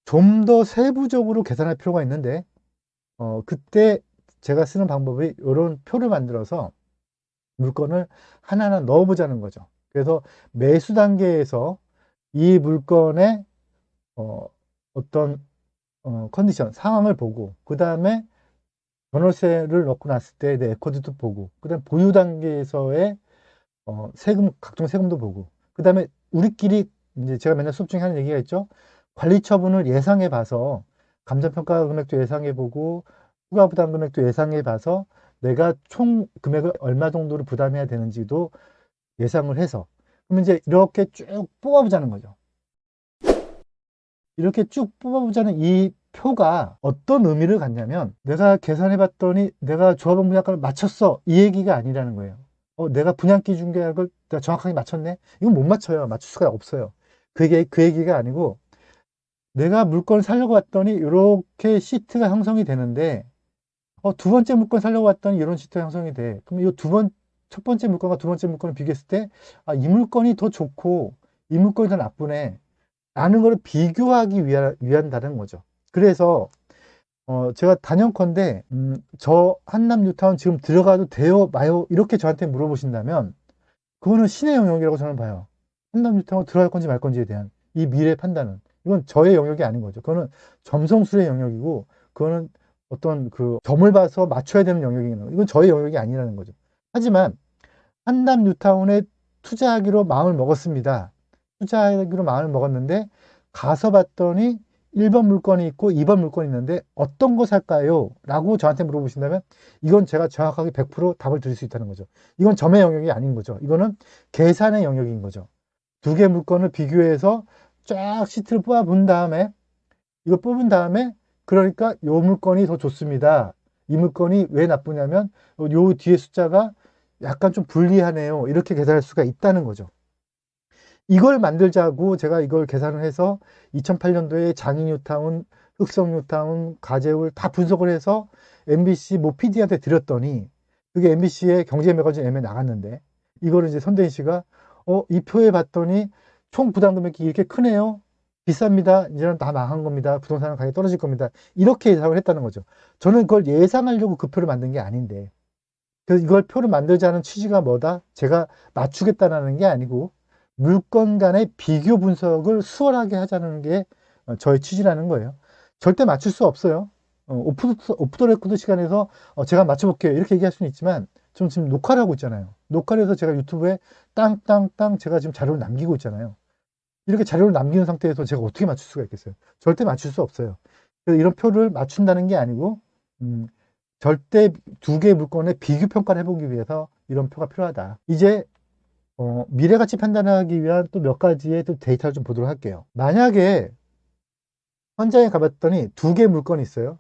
좀 더 세부적으로 계산할 필요가 있는데 그때 제가 쓰는 방법이 요런 표를 만들어서 물건을 하나하나 넣어 보자는 거죠. 그래서 매수 단계에서 이 물건의 어 어떤 컨디션, 상황을 보고, 그다음에 전월세를 넣고 났을 때 내 에코드도 보고, 그다음에 보유 단계에서의 세금, 각종 세금도 보고, 그다음에 우리끼리 이제 제가 맨날 수업 중에 하는 얘기가 있죠. 관리 처분을 예상해 봐서 감정평가 금액도 예상해 보고 추가 부담 금액도 예상해 봐서 내가 총 금액을 얼마 정도로 부담해야 되는지도 예상을 해서, 그러면 이제 이렇게 쭉 뽑아보자는 거죠. 이렇게 쭉 뽑아보자는 이 표가 어떤 의미를 갖냐면, 내가 계산해 봤더니 내가 조합원 분양가를 맞췄어, 이 얘기가 아니라는 거예요. 내가 분양기준 계약을 내가 정확하게 맞췄네? 이건 못 맞춰요. 맞출 수가 없어요. 그게 그 얘기가 아니고, 내가 물건을 사려고 봤더니 이렇게 시트가 형성이 되는데, 두 번째 물건 사려고 봤더니 이런 시트가 형성이 돼. 그럼 첫 번째 물건과 두 번째 물건을 비교했을 때, 아, 이 물건이 더 좋고 이 물건이 더 나쁘네 라는 걸 비교하기 위한다는 거죠. 그래서 제가 단연컨대 저 한남 뉴타운 지금 들어가도 돼요 마요 이렇게 저한테 물어보신다면, 그거는 신의 영역이라고 저는 봐요. 한남 뉴타운 들어갈 건지 말 건지에 대한 이 미래 판단은, 이건 저의 영역이 아닌 거죠. 그거는 점성술의 영역이고, 그거는 어떤 그 점을 봐서 맞춰야 되는 영역인 거예요. 이건 저의 영역이 아니라는 거죠. 하지만 한남 뉴타운에 투자하기로 마음을 먹었습니다. 투자하기로 마음을 먹었는데 가서 봤더니 1번 물건이 있고 2번 물건이 있는데 어떤 거 살까요? 라고 저한테 물어보신다면, 이건 제가 정확하게 100% 답을 드릴 수 있다는 거죠. 이건 점의 영역이 아닌 거죠. 이거는 계산의 영역인 거죠. 두 개 물건을 비교해서 쫙 시트를 뽑아본 다음에, 이거 뽑은 다음에, 그러니까 요 물건이 더 좋습니다. 이 물건이 왜 나쁘냐면 요 뒤에 숫자가 약간 좀 불리하네요. 이렇게 계산할 수가 있다는 거죠. 이걸 만들자고 제가 이걸 계산을 해서 2008년도에 장인 뉴타운, 흑성 뉴타운, 가재울 다 분석을 해서 MBC 모 PD한테 드렸더니, 그게 MBC의 경제 매거진 M에 나갔는데, 이거를 이제 선대인 씨가 이 표에 봤더니 총 부담 금액이 이렇게 크네요. 비쌉니다. 이제는 다 망한 겁니다. 부동산 가격이 떨어질 겁니다. 이렇게 예상을 했다는 거죠. 저는 그걸 예상하려고 그 표를 만든 게 아닌데, 그래서 이걸 표를 만들자는 취지가 뭐다? 제가 맞추겠다는 게 아니고 물건 간의 비교 분석을 수월하게 하자는 게 저의 취지라는 거예요. 절대 맞출 수 없어요. 오프 더 레코드 시간에서 제가 맞춰볼게요 이렇게 얘기할 수는 있지만, 좀 지금 녹화를 하고 있잖아요. 녹화를 해서 제가 유튜브에 땅땅땅 제가 지금 자료를 남기고 있잖아요. 이렇게 자료를 남기는 상태에서 제가 어떻게 맞출 수가 있겠어요? 절대 맞출 수 없어요. 그래서 이런 표를 맞춘다는 게 아니고, 음, 절대 두 개의 물건의 비교 평가를 해보기 위해서 이런 표가 필요하다. 이제 미래 가치 판단하기 위한 또 몇 가지의 또 데이터를 좀 보도록 할게요. 만약에 현장에 가봤더니 두 개의 물건이 있어요.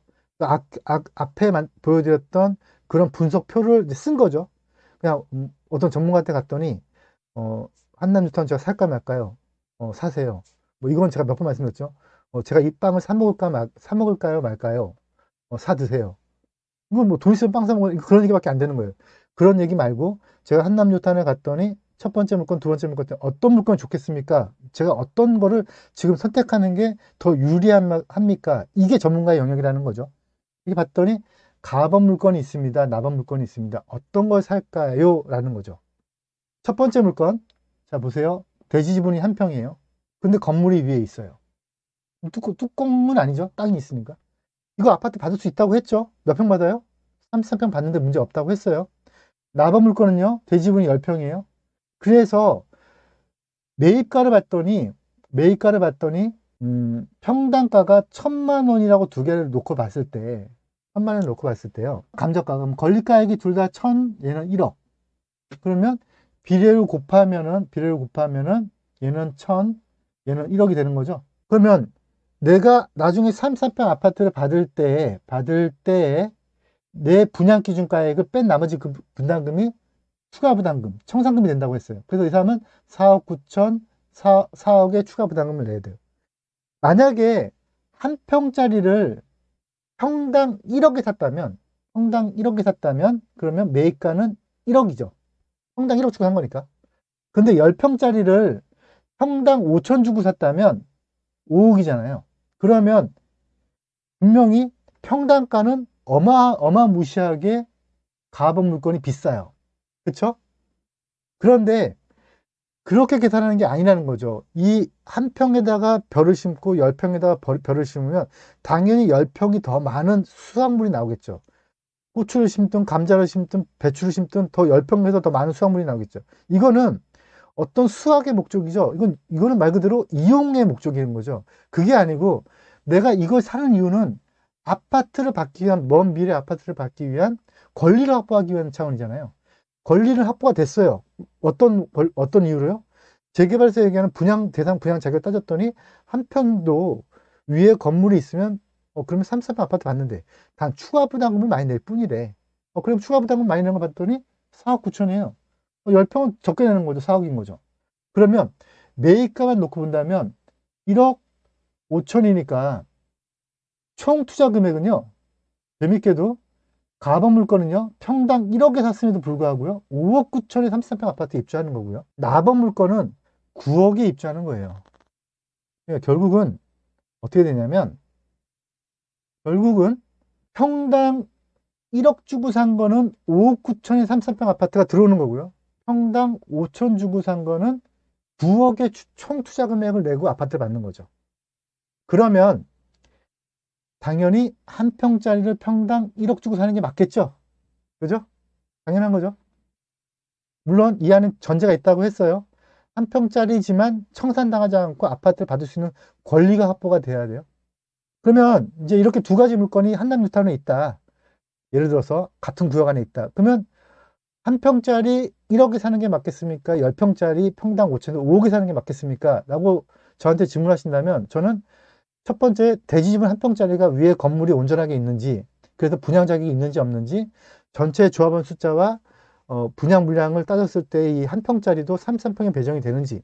앞에 보여드렸던 그런 분석표를 이제 쓴 거죠. 그냥 어떤 전문가한테 갔더니 한남 뉴턴 제가 살까 말까요? 사세요. 뭐 이건 제가 몇 번 말씀드렸죠. 제가 이 빵을 사 먹을까요 말까요? 사 드세요. 이건 뭐 돈 있으면 빵 사 먹을, 그런 얘기밖에 안 되는 거예요. 그런 얘기 말고, 제가 한남뉴탄에 갔더니 첫 번째 물건, 두 번째 물건, 어떤 물건이 좋겠습니까? 제가 어떤 거를 지금 선택하는 게 더 유리합니까? 이게 전문가의 영역이라는 거죠. 이게 봤더니 가범 물건이 있습니다. 나범 물건이 있습니다. 어떤 걸 살까요? 라는 거죠. 첫 번째 물건, 자 보세요. 대지 지분이 한 평이에요. 근데 건물이 위에 있어요. 뚜껑은 아니죠. 땅이 있으니까. 이거 아파트 받을 수 있다고 했죠. 몇 평 받아요? 33평 받는데 문제 없다고 했어요. 나번 물건은요, 대지분이 10평이에요. 그래서 매입가를 봤더니, 평당가가 1,000만 원이라고 두 개를 놓고 봤을 때, 1,000만 원을 놓고 봤을 때요. 감정가, 그럼 권리가액이 둘 다 1,000, 얘는 1억. 그러면 비례를 곱하면은 얘는 1,000, 얘는 1억이 되는 거죠. 그러면 내가 나중에 33평 아파트를 받을 때에 내 분양기준가액을 뺀 나머지 그 분담금이 추가 부담금, 청산금이 된다고 했어요. 그래서 이 사람은 4억 9천, 4억의 추가 부담금을 내야 돼요. 만약에 한 평짜리를 평당 1억에 샀다면, 그러면 매입가는 1억이죠. 평당 1억 주고 산 거니까. 근데 10평짜리를 평당 5천 주고 샀다면 5억이잖아요. 그러면 분명히 평당가는 어마무시하게 가압업 물건이 비싸요. 그쵸? 그런데 그렇게 계산하는 게 아니라는 거죠. 이 한 평에다가 벼를 심고 10평에다가 벼를 심으면 당연히 10평이 더 많은 수확물이 나오겠죠. 고추를 심든 감자를 심든 배추를 심든 더 10평에서 더 많은 수확물이 나오겠죠. 이거는 어떤 수학의 목적이죠. 이거는 말 그대로 이용의 목적인 거죠. 그게 아니고 내가 이걸 사는 이유는 아파트를 받기 위한, 먼 미래 아파트를 받기 위한 권리를 확보하기 위한 차원이잖아요. 권리를 확보가 됐어요. 어떤 이유로요? 재개발에서 얘기하는 대상 분양 자격을 따졌더니 한 편도 위에 건물이 있으면 그러면 3, 4평 아파트 받는데 단 추가 부담금을 많이 낼 뿐이래. 그럼 추가 부담금 많이 내는 거 봤더니 4억 9천이에요. 10평은 적게 내는 거죠. 4억인 거죠. 그러면 매입가만 놓고 본다면 1억 5천이니까 총 투자 금액은요. 재밌게도 가압업 물건은요. 평당 1억에 샀음에도 불구하고요. 5억 9천에 33평 아파트에 입주하는 거고요. 나압업 물건은 9억에 입주하는 거예요. 그러니까 결국은 어떻게 되냐면 결국은 평당 1억 주고 산 거는 5억 9천에 33평 아파트가 들어오는 거고요. 평당 5천 주고 산 거는 9억의 총 투자 금액을 내고 아파트를 받는 거죠. 그러면 당연히 한 평짜리를 평당 1억 주고 사는 게 맞겠죠? 그죠? 당연한 거죠. 물론 이 안에 전제가 있다고 했어요. 한 평짜리지만 청산당하지 않고 아파트를 받을 수 있는 권리가 확보가 돼야 돼요. 그러면 이제 이렇게 두 가지 물건이 한남뉴타운에 있다. 예를 들어서 같은 구역 안에 있다. 그러면 한 평짜리 1억에 사는 게 맞겠습니까? 10평짜리 평당 5천에 5억에 사는 게 맞겠습니까? 라고 저한테 질문하신다면 저는 첫 번째 대지집은 한 평짜리가 위에 건물이 온전하게 있는지, 그래서 분양 자격이 있는지 없는지, 전체 조합원 숫자와 분양 물량을 따졌을 때 이 한 평짜리도 33평에 배정이 되는지,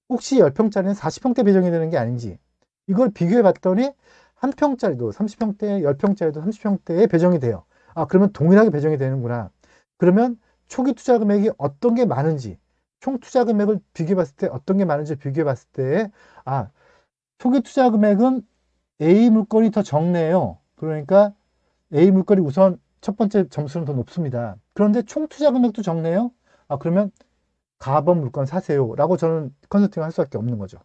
혹시 10평짜리는 40평대 배정이 되는 게 아닌지, 이걸 비교해 봤더니 한 평짜리도 30평대, 10평짜리도 30평대에 배정이 돼요. 그러면 동일하게 배정이 되는구나. 그러면 초기 투자 금액이 어떤 게 많은지, 총 투자 금액을 비교해 봤을 때 어떤 게 많은지 비교해 봤을 때, 초기 투자 금액은 A 물건이 더 적네요. 그러니까 A 물건이 우선 첫 번째 점수는 더 높습니다. 그런데 총 투자 금액도 적네요. 그러면 가압업 물건 사세요. 라고 저는 컨설팅을 할 수밖에 없는 거죠.